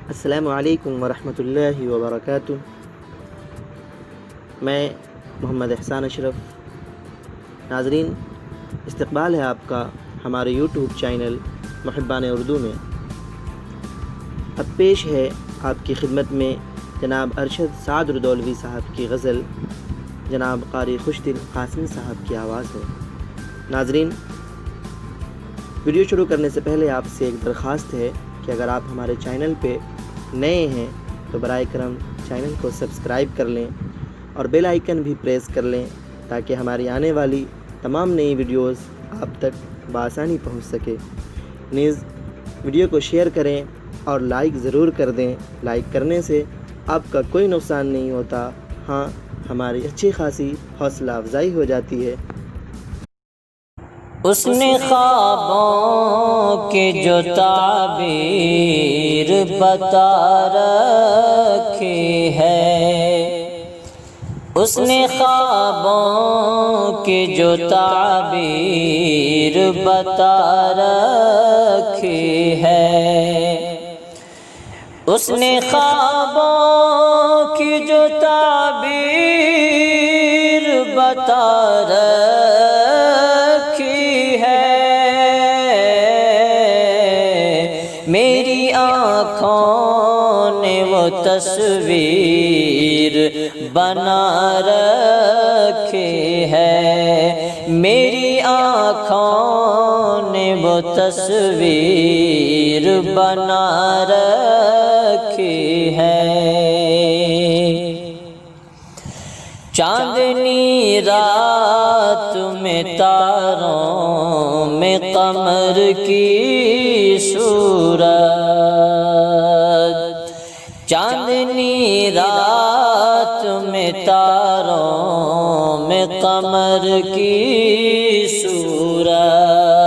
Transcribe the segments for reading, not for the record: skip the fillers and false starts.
السلام علیکم ورحمۃ اللہ وبرکاتہ۔ میں محمد احسان اشرف۔ ناظرین، استقبال ہے آپ کا ہمارے یوٹیوب چینل محبان اردو میں۔ اب پیش ہے آپ کی خدمت میں جناب ارشد سعد ردولوی صاحب کی غزل، جناب قاری خوشدل قاسمی صاحب کی آواز میں۔ ناظرین، ویڈیو شروع کرنے سے پہلے آپ سے ایک درخواست ہے کہ اگر آپ ہمارے چینل پہ نئے ہیں تو برائے کرم چینل کو سبسکرائب کر لیں اور بیل آئیکن بھی پریس کر لیں تاکہ ہماری آنے والی تمام نئی ویڈیوز آپ تک بآسانی پہنچ سکے۔ نیز ویڈیو کو شیئر کریں اور لائک ضرور کر دیں۔ لائک کرنے سے آپ کا کوئی نقصان نہیں ہوتا، ہاں ہماری اچھی خاصی حوصلہ افزائی ہو جاتی ہے۔ اس نے خوابوں کی جو تعبیر بتا رکھی ہے، اس نے خوابوں کی جو تعبیر بتا رکھی ہے، اس نے خوابوں کی جو تعبیر بتا میری آنکھوں نے وہ تصویر بنا رکھی ہے، میری آنکھوں نے وہ تصویر بنا رکھی ہے۔ چاندنی رات میں تاروں میں قمر کی صورت، چاندنی رات میں تاروں میں قمر کی صورت،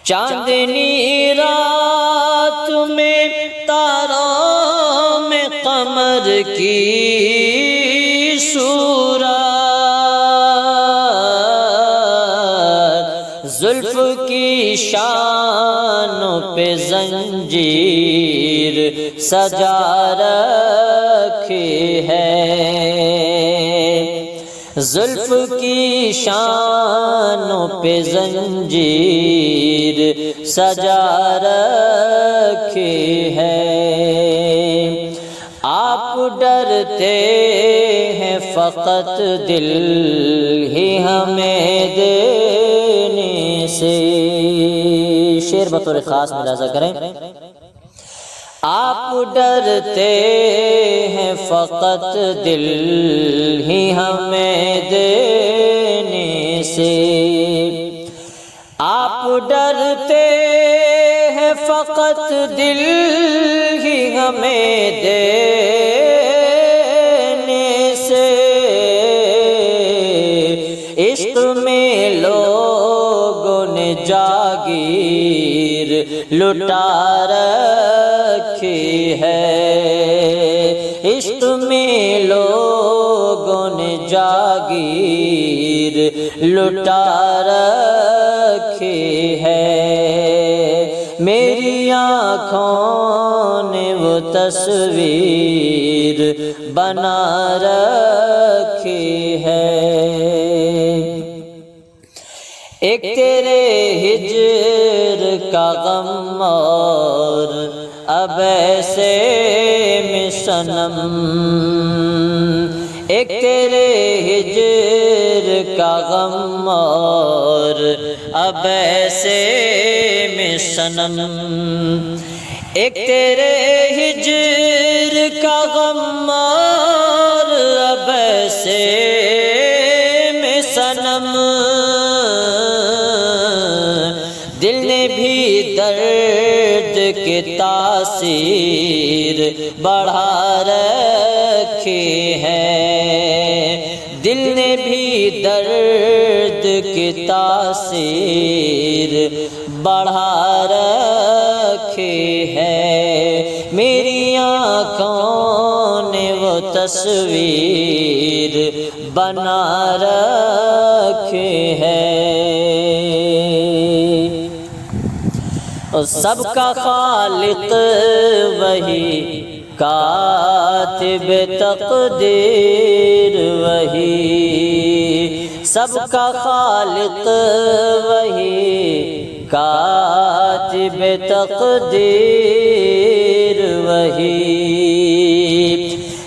چاندنی رات میں تاروں میں قمر کی زلف کی شانوں پہ زنجیر سجا رکھی ہے، زلف کی شانوں پہ زنجیر سجا رکھی ہے۔ آپ ڈرتے ہیں فقط دل ہی ہمیں دینے سے، شعر بطور خاص ملاحظہ کریں۔ آپ ڈرتے ہیں فقط دل ہی ہمیں دینے سے، آپ ڈرتے ہیں فقط دل ہی ہمیں دینے سے، عشق میں لوگوں نے جاگیر لٹا رکھی ہے، عشق میں لوگوں نے جاگیر لٹا رکھی ہے، میری آنکھوں نے وہ تصویر بنا رکھی ہے۔ ایک تیرے ہجر کا غم اور اب ایسے میں صنم، ایک تیرے ہجر کا غم اور اب ایسے میں صنم، ایک تیرے ہجر کا غم اور اب ایسے میں صنم، دل نے بھی درد کی تاثیر بڑھا رکھی ہے، دل نے بھی درد کی تاثیر بڑھا رکھی ہے، میری آنکھوں نے وہ تصویر بنا رکھی ہے۔ سب کا خالق وہی، کاتب تقدیر وہی، سب کا خالق وہی، کاتب تقدیر وہی،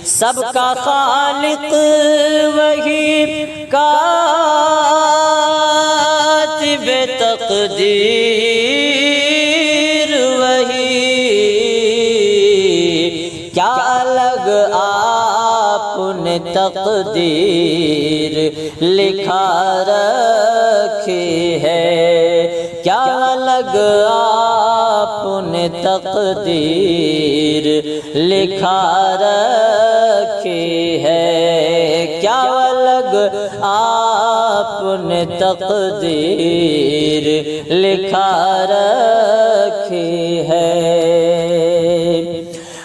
سب کا خالق وہی، کاتب تقدیر وہی، کیا الگ آپ نے تقدیر لکھا رکھی ہے، کیا الگ آپ نے تقدیر لکھا رکھی ہے، کیا الگ آپ نے تقدیر لکھا رکھی ہے۔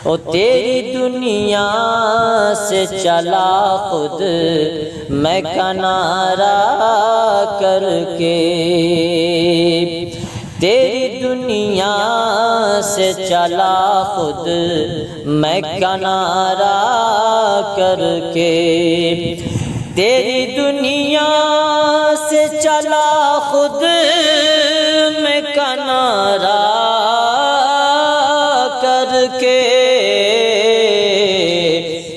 او تیری دنیا سے چلا خود میں کنارہ کر کے، تیری دنیا سے چلا خود میں کنارہ کر کے، تیری دنیا سے چلا خود میں کنارہ کر کے،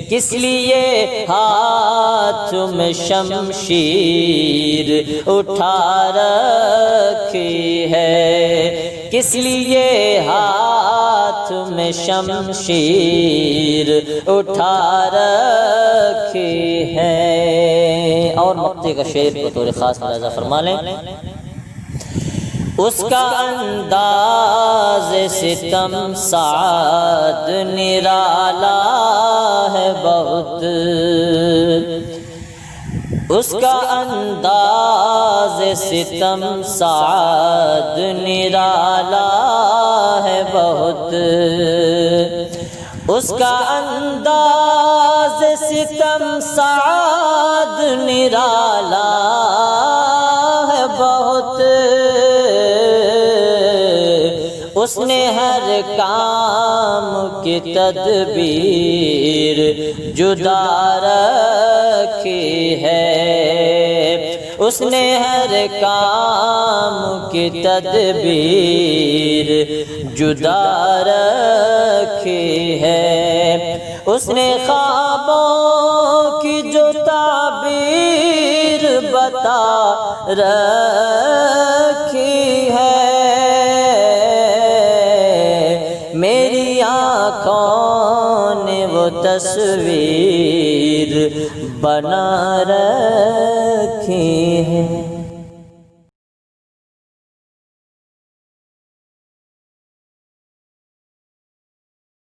کس لیے ہاتھ میں شمشیر اٹھا رکھی ہے، کس لیے ہاتھ میں شمشیر اٹھا رکھی ہے۔ اور مقطع کا شعر بطور خاص ملاحظہ فرما لیں، اس کا انداز ستم سعد نرالا ہے بہت، اس کا انداز ستم سعد نرالا ہے بہت، اس کا انداز ستم سعد نرالا ہے بہت، اس نے ہر کام کی تدبیر جدا رکھی ہے، اس نے ہر کام کی تدبیر جدا رکھی ہے، اس نے خوابوں کی جو تعبیر بتا رکھی ہے، میری آنکھوں نے وہ تصویر بنا رکھی ہے۔